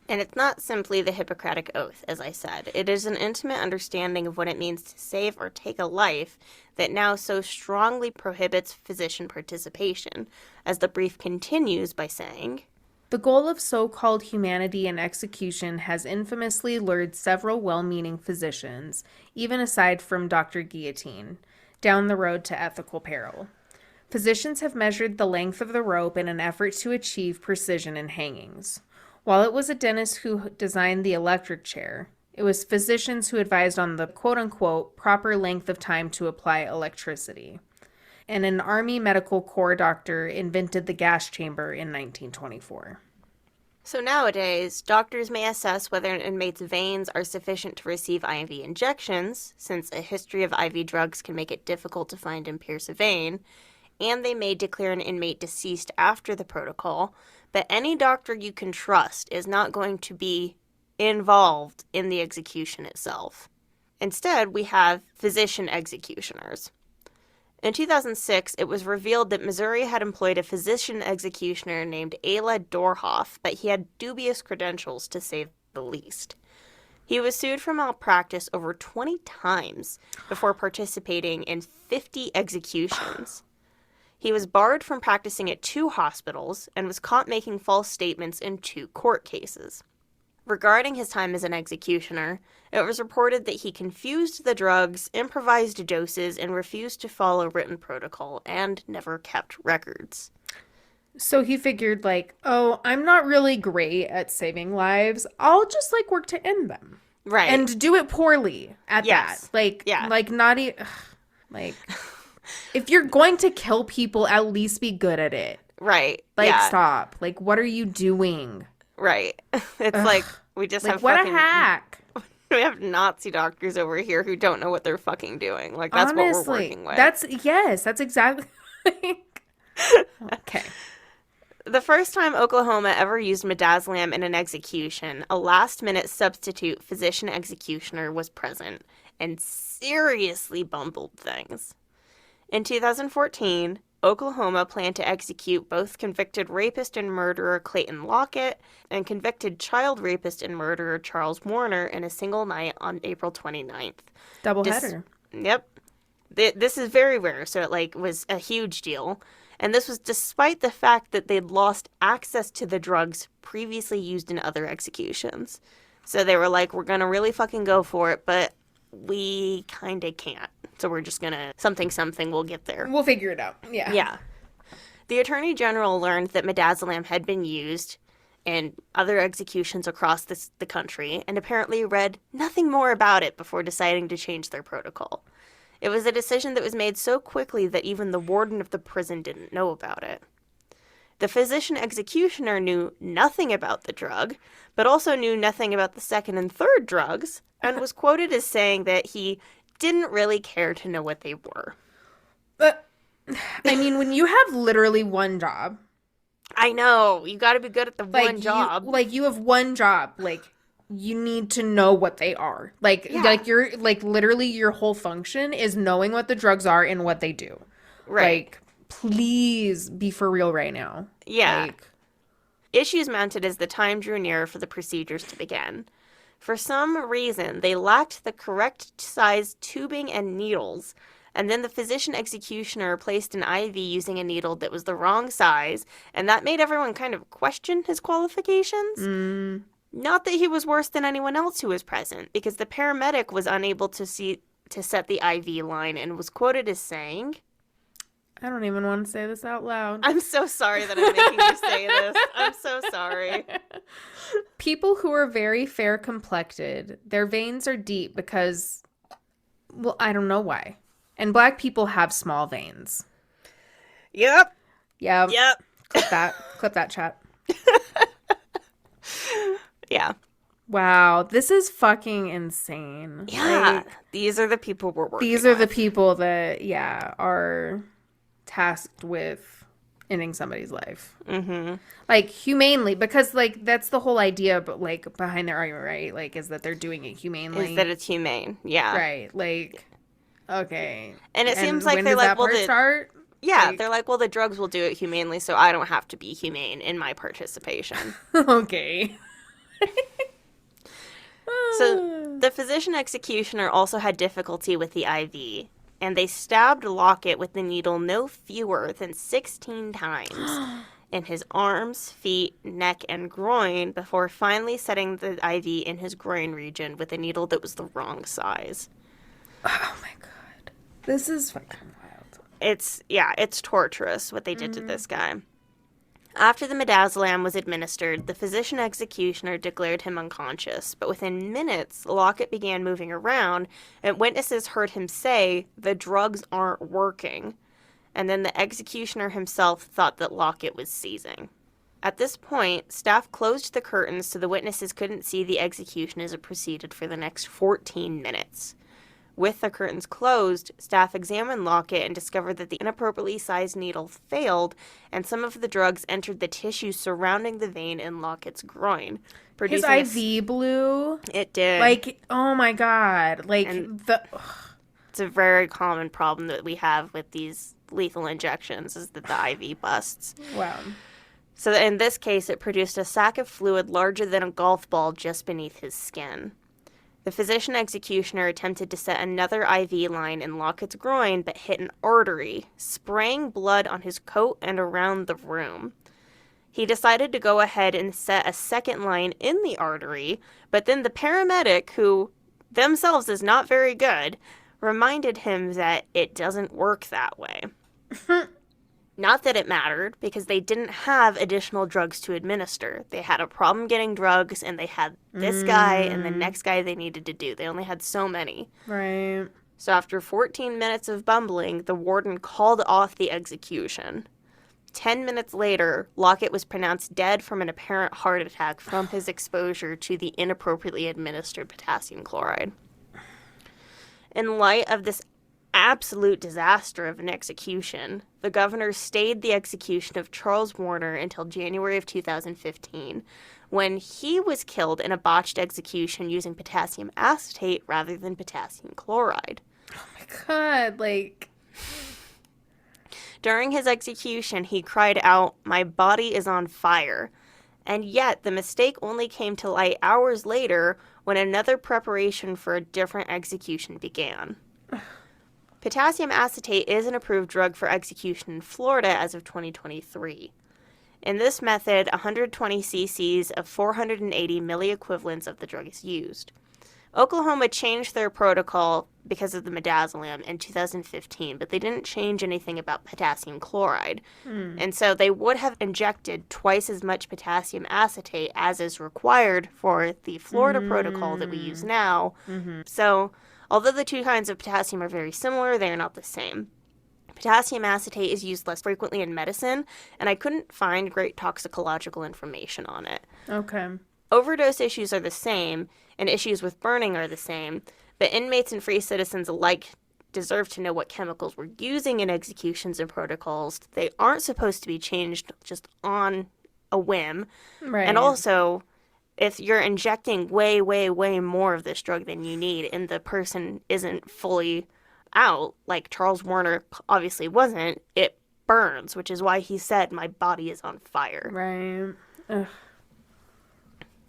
And it's not simply the Hippocratic Oath, as I said. It is an intimate understanding of what it means to save or take a life that now so strongly prohibits physician participation, as the brief continues by saying, The goal of so-called humanity in execution has infamously lured several well-meaning physicians, even aside from Dr. Guillotine, down the road to ethical peril. Physicians have measured the length of the rope in an effort to achieve precision in hangings. While it was a dentist who designed the electric chair, it was physicians who advised on the quote-unquote proper length of time to apply electricity. And an Army Medical Corps doctor invented the gas chamber in 1924. So nowadays, doctors may assess whether an inmate's veins are sufficient to receive IV injections, since a history of IV drugs can make it difficult to find and pierce a vein, and they may declare an inmate deceased after the protocol, but any doctor you can trust is not going to be involved in the execution itself. Instead, we have physician executioners. In 2006, it was revealed that Missouri had employed a physician executioner named Ayla Dorhoff, but he had dubious credentials, to say the least. He was sued for malpractice over 20 times before participating in 50 executions. He was barred from practicing at 2 hospitals and was caught making false statements in 2 court cases. Regarding his time as an executioner, it was reported that he confused the drugs, improvised doses, and refused to follow written protocol, and never kept records. So he figured, like, oh, I'm not really great at saving lives. I'll just, like, work to end them. Right. And do it poorly at that. Like, Yeah. like, not even, like, if you're going to kill people, at least be good at it. Right. Like, yeah. stop. Like, what are you doing? Right. It's like, we just Like, have what fucking... a hack. We have Nazi doctors over here who don't know what they're fucking doing. Like, that's what we're working with. That's exactly... Okay. The first time Oklahoma ever used midazolam in an execution, a last-minute substitute physician executioner was present and seriously bumbled things. In 2014, Oklahoma planned to execute both convicted rapist and murderer Clayton Lockett and convicted child rapist and murderer Charles Warner in a single night on April 29th. Doubleheader. Yep. This is very rare, so it was a huge deal. And this was despite the fact that they'd lost access to the drugs previously used in other executions. So they were like, we're going to really fucking go for it, but we kind of can't. So we're just going to something, we'll get there. We'll figure it out. Yeah. Yeah. The Attorney General learned that midazolam had been used in other executions across the country and apparently read nothing more about it before deciding to change their protocol. It was a decision that was made so quickly that even the warden of the prison didn't know about it. The physician executioner knew nothing about the drug, but also knew nothing about the second and third drugs, and was quoted as saying that he didn't really care to know what they were. But, I mean, when you have literally one job. I know. You got to be good at the one job. You have one job. Like, you need to know what they are. Like, you're, like, literally your whole function is knowing what the drugs are and what they do. Right. Like, please be for real right now. Yeah. Like, issues mounted as the time drew near for the procedures to begin. For some reason, they lacked the correct size tubing and needles, and then the physician executioner placed an IV using a needle that was the wrong size, and that made everyone kind of question his qualifications. Not that he was worse than anyone else who was present, because the paramedic was unable to set the IV line and was quoted as saying, I don't even want to say this out loud. I'm so sorry that I'm making you say this. I'm so sorry. People who are very fair complected, their veins are deep because, well, I don't know why. And black people have small veins. Yep. Yeah. Yep. Clip that chat. Yeah. Wow, this is fucking insane. Yeah. These are the people we're working These are with. the people that, are tasked with ending somebody's life. Mm-hmm. Like, humanely, because, like, that's the whole idea, but, like, behind their argument, right? Like, is that they're doing it humanely. Is that it's humane. Yeah. Right. Like, okay. And it seems like when they're does like, that well, part start? yeah, Like- they're like, well, the drugs will do it humanely, so I don't have to be humane in my participation. Okay. So the physician executioner also had difficulty with the IV, and they stabbed Lockett with the needle no fewer than 16 times in his arms, feet, neck, and groin before finally setting the IV in his groin region with a needle that was the wrong size. Oh my god. This is fucking wild. It's torturous what they did to this guy. After the midazolam was administered, the physician executioner declared him unconscious, but within minutes, Lockett began moving around, and witnesses heard him say, "The drugs aren't working." And then the executioner himself thought that Lockett was seizing. At this point, staff closed the curtains so the witnesses couldn't see the execution as it proceeded for the next 14 minutes. With the curtains closed, staff examined Lockett and discovered that the inappropriately sized needle failed, and some of the drugs entered the tissue surrounding the vein in Lockett's groin. His IV blew. It did. Like, oh my God. Like, it's a very common problem that we have with these lethal injections is that the IV busts. Wow. So in this case, it produced a sac of fluid larger than a golf ball just beneath his skin. The physician executioner attempted to set another IV line in Lockett's groin, but hit an artery, spraying blood on his coat and around the room. He decided to go ahead and set a second line in the artery, but then the paramedic, who themselves is not very good, reminded him that it doesn't work that way. Not that it mattered, because they didn't have additional drugs to administer. They had a problem getting drugs, and they had this guy and the next guy they needed to do. They only had so many. Right. So after 14 minutes of bumbling, the warden called off the execution. 10 minutes later, Lockett was pronounced dead from an apparent heart attack from his exposure to the inappropriately administered potassium chloride. In light of this absolute disaster of an execution, the governor stayed the execution of Charles Warner until January of 2015, when he was killed in a botched execution using potassium acetate rather than potassium chloride. Oh my God, like... During his execution, he cried out, "My body is on fire." And yet, the mistake only came to light hours later when another preparation for a different execution began. Potassium acetate is an approved drug for execution in Florida as of 2023. In this method, 120 cc's of 480 milliequivalents of the drug is used. Oklahoma changed their protocol because of the midazolam in 2015, but they didn't change anything about potassium chloride. And so they would have injected twice as much potassium acetate as is required for the Florida protocol that we use now. So although the two kinds of potassium are very similar, they are not the same. Potassium acetate is used less frequently in medicine, and I couldn't find great toxicological information on it. Okay. Overdose issues are the same, and issues with burning are the same, but inmates and free citizens alike deserve to know what chemicals we're using in executions and protocols. They aren't supposed to be changed just on a whim. Right. And also, if you're injecting way, way, way more of this drug than you need and the person isn't fully out, like Charles Warner obviously wasn't, it burns, which is why he said, "My body is on fire." Right. Ugh.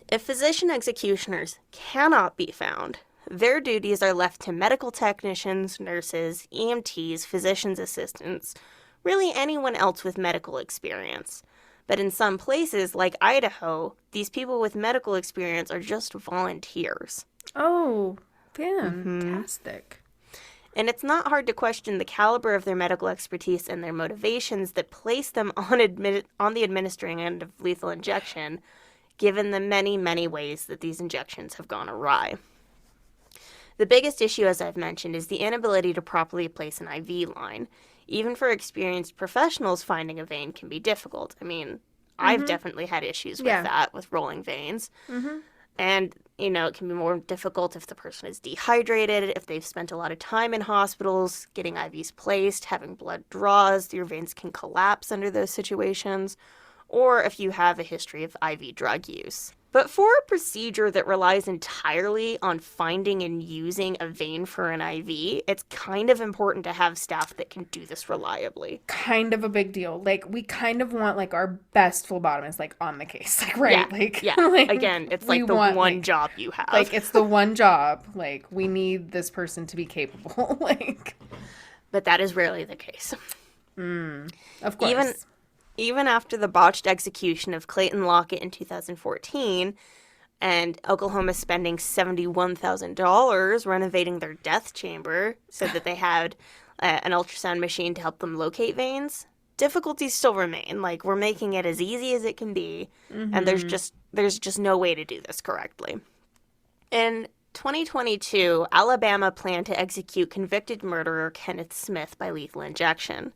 If physician executioners cannot be found, their duties are left to medical technicians, nurses, EMTs, physician's assistants, really anyone else with medical experience. But in some places, like Idaho, these people with medical experience are just volunteers. Oh, fantastic. And it's not hard to question the caliber of their medical expertise and their motivations that place them on the administering end of lethal injection, given the many, many ways that these injections have gone awry. The biggest issue, as I've mentioned, is the inability to properly place an IV line. Even for experienced professionals, finding a vein can be difficult. I mean, I've definitely had issues with that, with rolling veins. And, you know, it can be more difficult if the person is dehydrated, if they've spent a lot of time in hospitals, getting IVs placed, having blood draws, your veins can collapse under those situations, or if you have a history of IV drug use. But for a procedure that relies entirely on finding and using a vein for an IV, it's kind of important to have staff that can do this reliably. Kind of a big deal. Like, we kind of want, like, our best phlebotomist, like, on the case. Like, right? Like, Again, it's like the one job you have. Like, it's the one job. Like, we need this person to be capable. Like. But that is rarely the case. Of course. Even after the botched execution of Clayton Lockett in 2014, and Oklahoma spending $71,000 renovating their death chamber so that they had an ultrasound machine to help them locate veins, difficulties still remain. Like, we're making it as easy as it can be, and there's just no way to do this correctly. In 2022, Alabama planned to execute convicted murderer Kenneth Smith by lethal injection.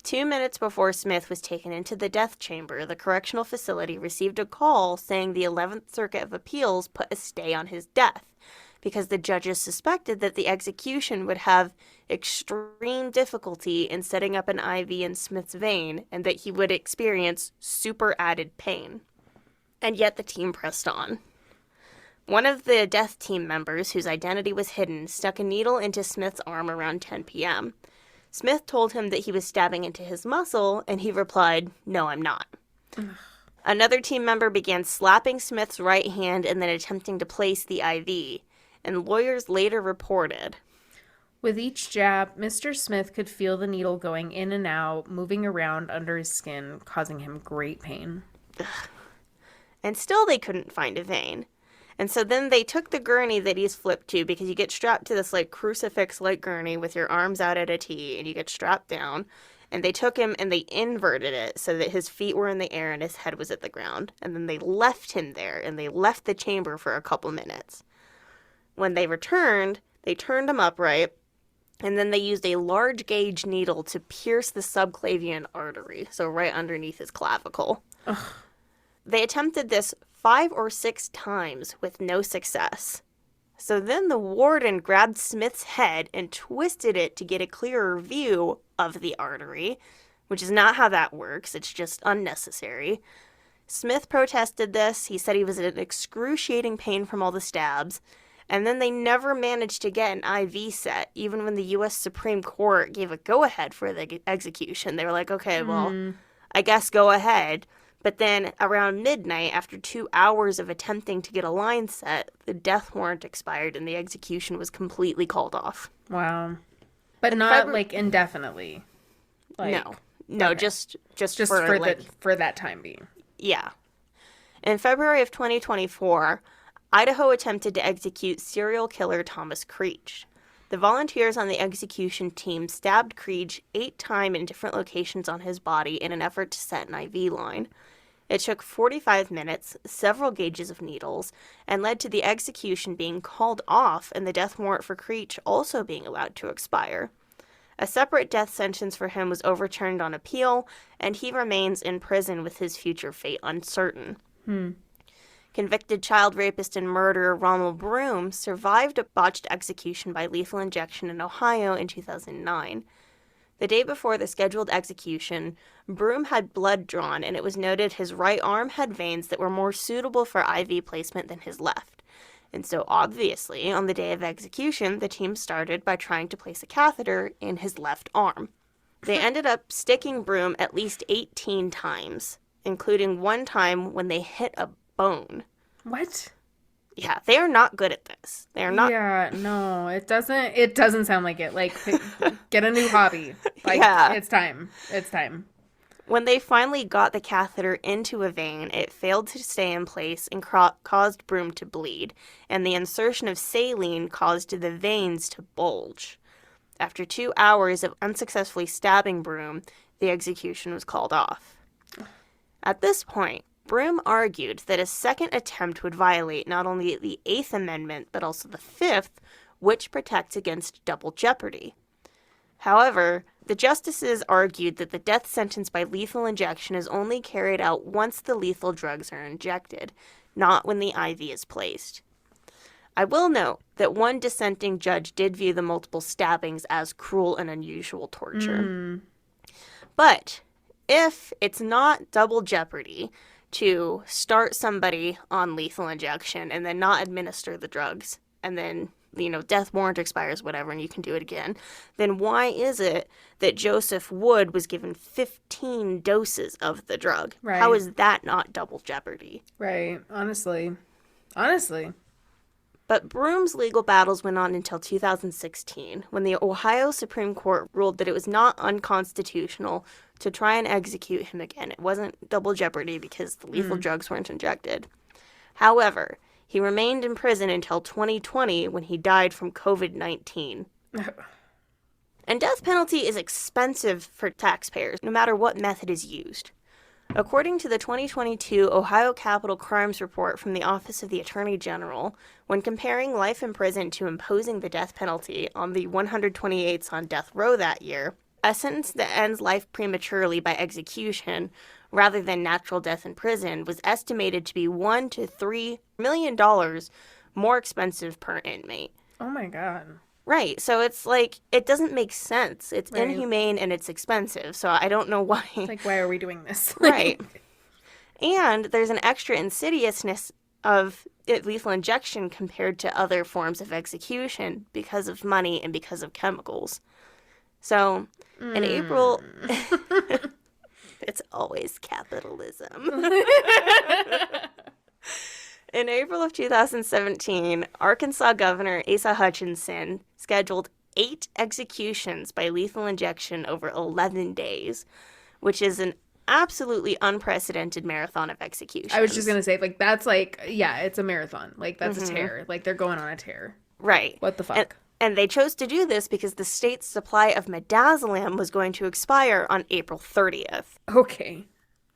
2 minutes before Smith was taken into the death chamber, the correctional facility received a call saying the 11th Circuit of Appeals put a stay on his death because the judges suspected that the execution would have extreme difficulty in setting up an IV in Smith's vein and that he would experience super added pain. And yet the team pressed on. One of the death team members, whose identity was hidden, stuck a needle into Smith's arm around 10 p.m. Smith told him that he was stabbing into his muscle, and he replied, "No, I'm not." Another team member began slapping Smith's right hand and then attempting to place the IV, and lawyers later reported, With each jab, Mr. Smith could feel the needle going in and out, moving around under his skin, causing him great pain. and still they couldn't find a vein. And so then they took the gurney that he's flipped to, because you get strapped to this like crucifix-like gurney with your arms out at a T, and you get strapped down. And they took him and they inverted it so that his feet were in the air and his head was at the ground. And then they left him there, and they left the chamber for a couple minutes. When they returned, they turned him upright, and then they used a large gauge needle to pierce the subclavian artery, so right underneath his clavicle. Ugh. They attempted this 5 or 6 times with no success. So then the warden grabbed Smith's head and twisted it to get a clearer view of the artery, which is not how that works. It's just unnecessary. Smith protested this. He said he was in excruciating pain from all the stabs. And then they never managed to get an IV set, even when the U.S. Supreme Court gave a go-ahead for the execution. They were like, okay, well, I guess go ahead. But then around midnight, after 2 hours of attempting to get a line set, the death warrant expired and the execution was completely called off. Wow. But not like indefinitely. Like, No, okay. just for that time being. Yeah. In February of 2024, Idaho attempted to execute serial killer Thomas Creech. The volunteers on the execution team stabbed Creech 8 times in different locations on his body in an effort to set an IV line. It took 45 minutes, several gauges of needles, and led to the execution being called off and the death warrant for Creech also being allowed to expire. A separate death sentence for him was overturned on appeal, and he remains in prison with his future fate uncertain. Convicted child rapist and murderer Ronald Broom survived a botched execution by lethal injection in Ohio in 2009. The day before the scheduled execution, Broom had blood drawn, and it was noted his right arm had veins that were more suitable for IV placement than his left. And so, obviously, on the day of execution, the team started by trying to place a catheter in his left arm. They ended up sticking Broom at least 18 times, including one time when they hit a bone. What? Yeah, they are not good at this. They are not. Yeah, no, it doesn't sound like it. Like, get a new hobby. Like, Yeah. It's time. It's time. When they finally got the catheter into a vein, it failed to stay in place and caused Broom to bleed, and the insertion of saline caused the veins to bulge. After 2 hours of unsuccessfully stabbing Broom, the execution was called off. At this point, Broom argued that a second attempt would violate not only the 8th Amendment, but also the 5th, which protects against double jeopardy. However, the justices argued that the death sentence by lethal injection is only carried out once the lethal drugs are injected, not when the IV is placed. I will note that one dissenting judge did view the multiple stabbings as cruel and unusual torture. But if it's not double jeopardy to start somebody on lethal injection and then not administer the drugs, and then, death warrant expires, whatever, and you can do it again, then why is it that Joseph Wood was given 15 doses of the drug? Right. How is that not double jeopardy? Right. Honestly. But Broom's legal battles went on until 2016, when the Ohio Supreme Court ruled that it was not unconstitutional to try and execute him again. It wasn't double jeopardy because the lethal drugs weren't injected. However, he remained in prison until 2020 when he died from COVID-19. And death penalty is expensive for taxpayers, no matter what method is used. According to the 2022 Ohio Capital Crimes Report from the Office of the Attorney General, when comparing life in prison to imposing the death penalty on the 128s on death row that year, a sentence that ends life prematurely by execution rather than natural death in prison was estimated to be $1 to $3 million more expensive per inmate. Oh my God. Right. So it's like, it doesn't make sense. It's Right. inhumane and it's expensive. So I don't know why. It's like, why are we doing this? Right. And there's an extra insidiousness of lethal injection compared to other forms of execution because of money and because of chemicals. So in April, it's always capitalism. In April of 2017, Arkansas Governor Asa Hutchinson scheduled 8 executions by lethal injection over 11 days, which is an absolutely unprecedented marathon of executions. I was just going to say, like, that's like, yeah, it's a marathon. Like, that's a tear. Like, they're going on a tear. Right. What the fuck? And they chose to do this because the state's supply of midazolam was going to expire on April 30th. Okay.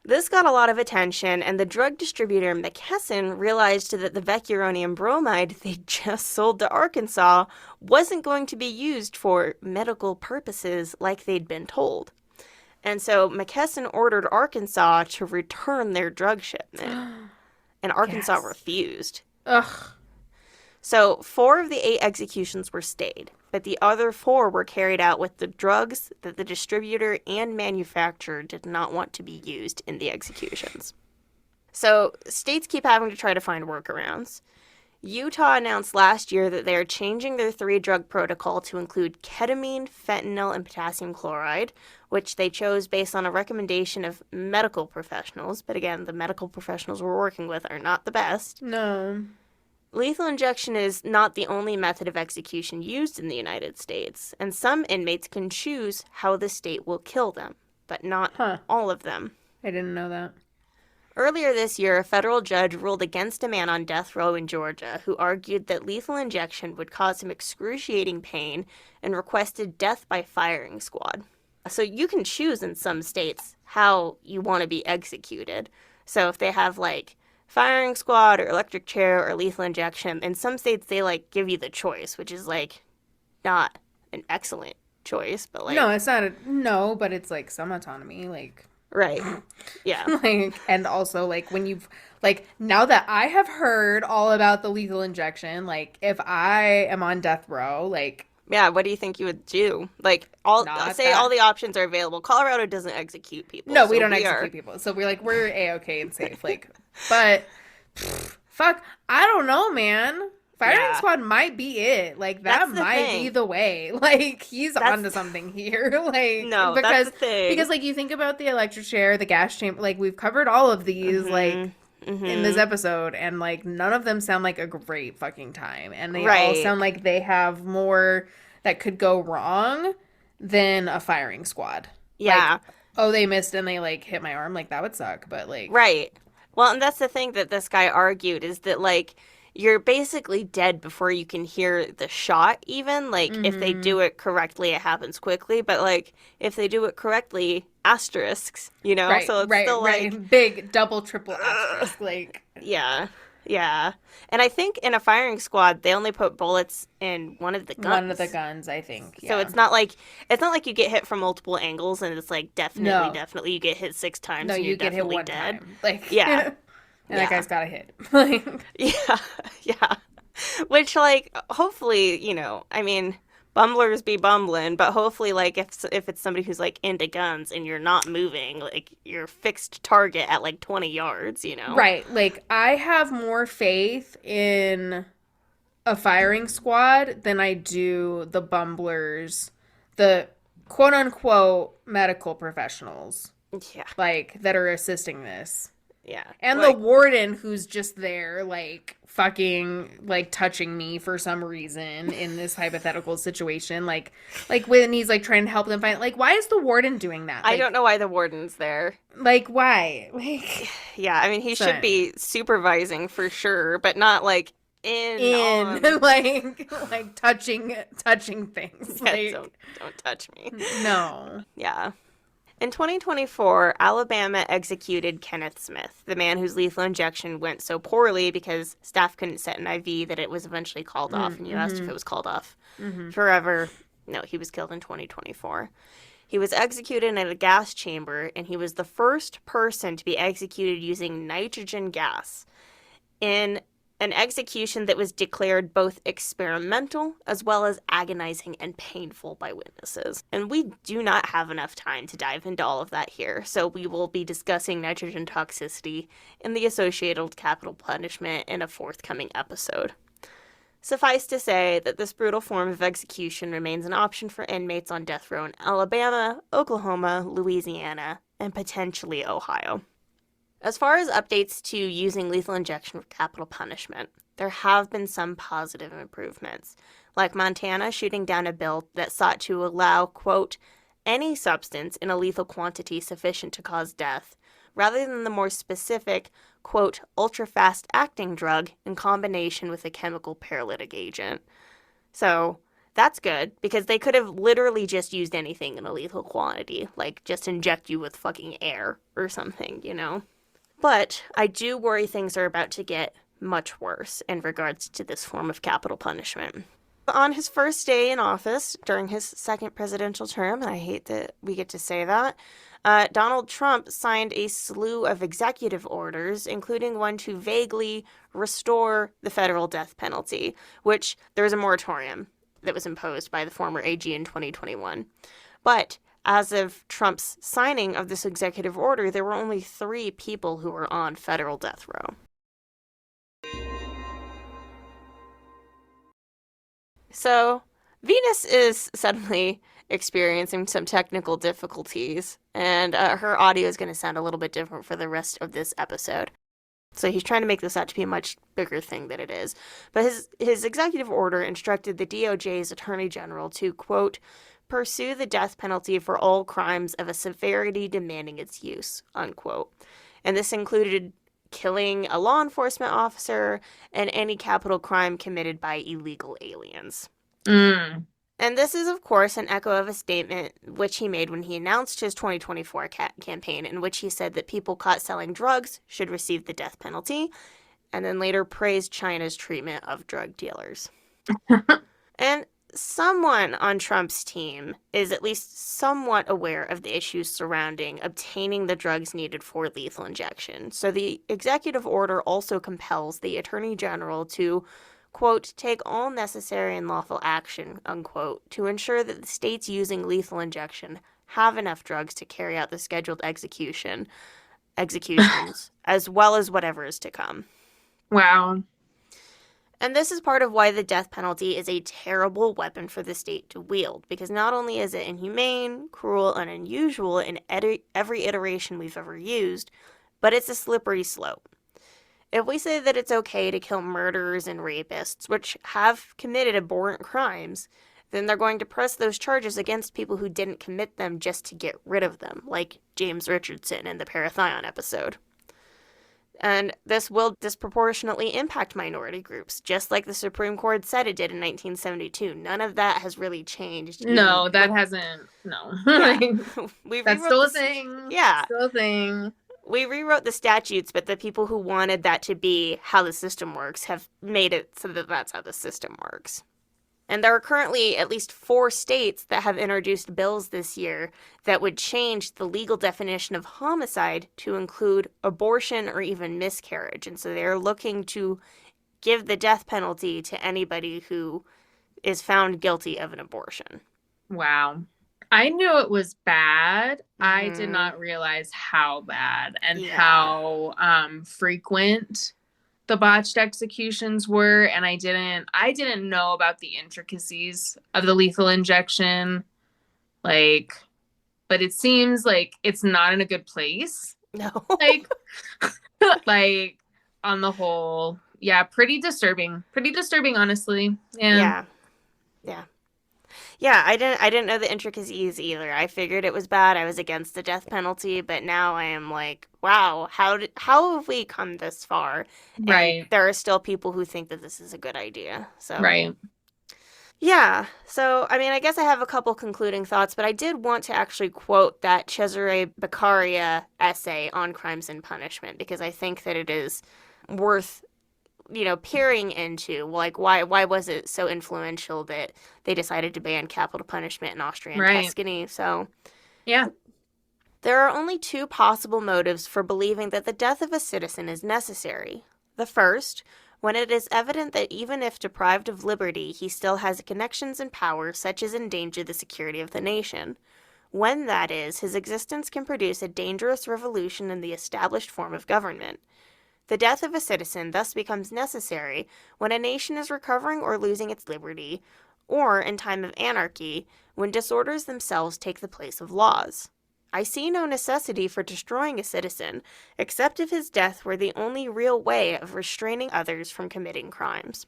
This got a lot of attention, and the drug distributor McKesson realized that the vecuronium bromide they just sold to Arkansas wasn't going to be used for medical purposes like they'd been told. And so McKesson ordered Arkansas to return their drug shipment, and Arkansas refused. Ugh. So 4 of the 8 executions were stayed, but the other 4 were carried out with the drugs that the distributor and manufacturer did not want to be used in the executions. So states keep having to try to find workarounds. Utah announced last year that they are changing their 3-drug protocol to include ketamine, fentanyl, and potassium chloride, which they chose based on a recommendation of medical professionals. But again, the medical professionals we're working with are not the best. No. Lethal injection is not the only method of execution used in the United States, and some inmates can choose how the state will kill them, but not all of them. I didn't know that. Earlier this year, a federal judge ruled against a man on death row in Georgia who argued that lethal injection would cause him excruciating pain and requested death by firing squad. So you can choose in some states how you want to be executed. So if they have, like, firing squad or electric chair or lethal injection, in some states they, like, give you the choice, which is, like, not an excellent choice, but, like... No, it's not no, but it's, like, some autonomy, like... Right. Yeah. Like, and also, like, when you've, like, now that I have heard all about the lethal injection, like, if I am on death row, like... Yeah, what do you think you would do? Like, all the options are available. Colorado doesn't execute people. No, we don't execute people. So we're, like, we're A-okay and safe. Like, but, fuck, I don't know, man. Firing squad might be it. Like, that might be the way. Like, he's onto something here. Like, no, because, that's the thing. Because, like, you think about the electric chair, the gas chamber, like, we've covered all of these, like, in this episode, and, like, none of them sound like a great fucking time. And they all sound like they have more that could go wrong than a firing squad. Yeah. Like, oh, they missed and they, like, hit my arm. Like, that would suck, but, like... Right. Well, and that's the thing that this guy argued, is that, like, you're basically dead before you can hear the shot, even. Like, if they do it correctly, it happens quickly. But, like, if they do it correctly, asterisks, you know? Right, so it's still, like... Big, double, triple asterisk, like... Yeah. Yeah. And I think in a firing squad, they only put bullets in one of the guns. One of the guns, I think. Yeah. So it's not like you get hit from multiple angles and it's like definitely you get hit 6 times. No, and you you're get hit one dead. time. Like, yeah. And that guy's got a hit. Like, yeah. Which, like, hopefully, you know, I mean, bumblers be bumbling, but hopefully, like, if it's somebody who's, like, into guns and you're not moving, like, you're fixed target at, like, 20 yards, you know? Right. Like, I have more faith in a firing squad than I do the bumblers, the quote-unquote medical professionals. Yeah. Like, that are assisting this. Yeah. And like, the warden who's just there, like, fucking, like, touching me for some reason in this hypothetical situation. Like when he's, like, trying to help them find... Like, why is the warden doing that? Like, I don't know why the warden's there. Like, why? Like... Yeah, I mean, he should be supervising for sure, but not, like, like, touching things. Yeah, like, don't touch me. No. Yeah. In 2024, Alabama executed Kenneth Smith, the man whose lethal injection went so poorly because staff couldn't set an IV that it was eventually called off, and you asked if it was called off forever. No, he was killed in 2024. He was executed in a gas chamber, and he was the first person to be executed using nitrogen gas. In an execution that was declared both experimental as well as agonizing and painful by witnesses. And we do not have enough time to dive into all of that here, so we will be discussing nitrogen toxicity and the associated capital punishment in a forthcoming episode. Suffice to say that this brutal form of execution remains an option for inmates on death row in Alabama, Oklahoma, Louisiana, and potentially Ohio. As far as updates to using lethal injection for capital punishment, there have been some positive improvements, like Montana shooting down a bill that sought to allow, quote, any substance in a lethal quantity sufficient to cause death, rather than the more specific, quote, ultra-fast-acting drug in combination with a chemical paralytic agent. So that's good, because they could have literally just used anything in a lethal quantity, like just inject you with fucking air or something, you know? But I do worry things are about to get much worse in regards to this form of capital punishment. On his first day in office during his second presidential term, and I hate that we get to say that, Donald Trump signed a slew of executive orders, including one to vaguely restore the federal death penalty, which there was a moratorium that was imposed by the former AG in 2021. But as of Trump's signing of this executive order, there were only 3 people who were on federal death row. So, Venus is suddenly experiencing some technical difficulties, and her audio is going to sound a little bit different for the rest of this episode. So he's trying to make this out to be a much bigger thing than it is. But his executive order instructed the DOJ's Attorney General to, quote, pursue the death penalty for all crimes of a severity demanding its use, unquote. And this included killing a law enforcement officer and any capital crime committed by illegal aliens. And this is, of course, an echo of a statement which he made when he announced his 2024 campaign, in which he said that people caught selling drugs should receive the death penalty, and then later praised China's treatment of drug dealers. And someone on Trump's team is at least somewhat aware of the issues surrounding obtaining the drugs needed for lethal injection. So the executive order also compels the Attorney General to, quote, take all necessary and lawful action, unquote, to ensure that the states using lethal injection have enough drugs to carry out the scheduled executions, as well as whatever is to come. Wow. And this is part of why the death penalty is a terrible weapon for the state to wield, because not only is it inhumane, cruel, and unusual in every iteration we've ever used, but it's a slippery slope. If we say that it's okay to kill murderers and rapists, which have committed abhorrent crimes, then they're going to press those charges against people who didn't commit them just to get rid of them, like James Richardson in the Parathion episode. And this will disproportionately impact minority groups, just like the Supreme Court said it did in 1972. None of that has really changed. No, that hasn't. No. Yeah. That's still a thing. Yeah. Still a thing. We rewrote the statutes, but the people who wanted that to be how the system works have made it so that that's how the system works. And there are currently at least 4 states that have introduced bills this year that would change the legal definition of homicide to include abortion or even miscarriage. And so they're looking to give the death penalty to anybody who is found guilty of an abortion. Wow. I knew it was bad. Mm-hmm. I did not realize how bad and how frequent the botched executions were, and I didn't know about the intricacies of the lethal injection, but it seems like it's not in a good place. No. like on the whole, yeah, pretty disturbing, honestly. Yeah. I didn't know the intricacies either. I figured it was bad. I was against the death penalty, but now I am like, wow, how have we come this far? Right. And there are still people who think that this is a good idea. So right. Yeah. So, I mean, I guess I have a couple concluding thoughts, but I did want to actually quote that Cesare Beccaria essay on crimes and punishment, because I think that it is worth peering into, like, why was it so influential that they decided to ban capital punishment in Austria and Tuscany. So, yeah. There are only 2 possible motives for believing that the death of a citizen is necessary. The first, when it is evident that even if deprived of liberty, he still has connections and power such as endanger the security of the nation. When, that is, his existence can produce a dangerous revolution in the established form of government. The death of a citizen thus becomes necessary when a nation is recovering or losing its liberty, or in time of anarchy, when disorders themselves take the place of laws. I see no necessity for destroying a citizen, except if his death were the only real way of restraining others from committing crimes.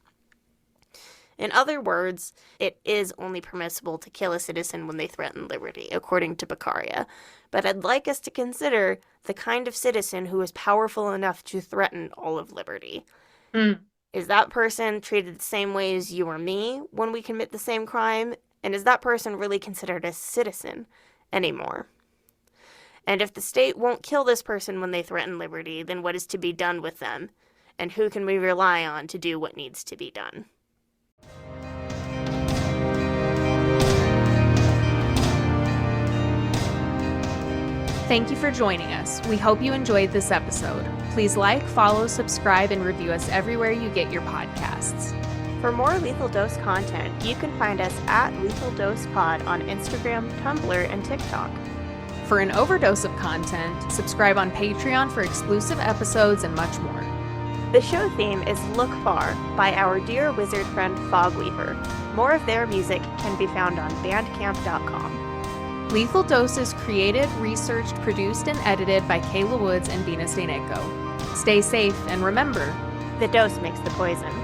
In other words, it is only permissible to kill a citizen when they threaten liberty, according to Beccaria. But I'd like us to consider the kind of citizen who is powerful enough to threaten all of liberty. Is that person treated the same way as you or me when we commit the same crime? And is that person really considered a citizen anymore? And if the state won't kill this person when they threaten liberty, then what is to be done with them? And who can we rely on to do what needs to be done? Thank you for joining us. We hope you enjoyed this episode. Please like, follow, subscribe, and review us everywhere you get your podcasts. For more Lethal Dose content, you can find us at Lethal Dose Pod on Instagram, Tumblr, and TikTok. For an overdose of content, subscribe on Patreon for exclusive episodes and much more. The show theme is Look Far by our dear wizard friend Fogweaver. More of their music can be found on bandcamp.com. Lethal Dose is created, researched, produced, and edited by Kayla Woods and Venus. Stay safe, and remember, the dose makes the poison.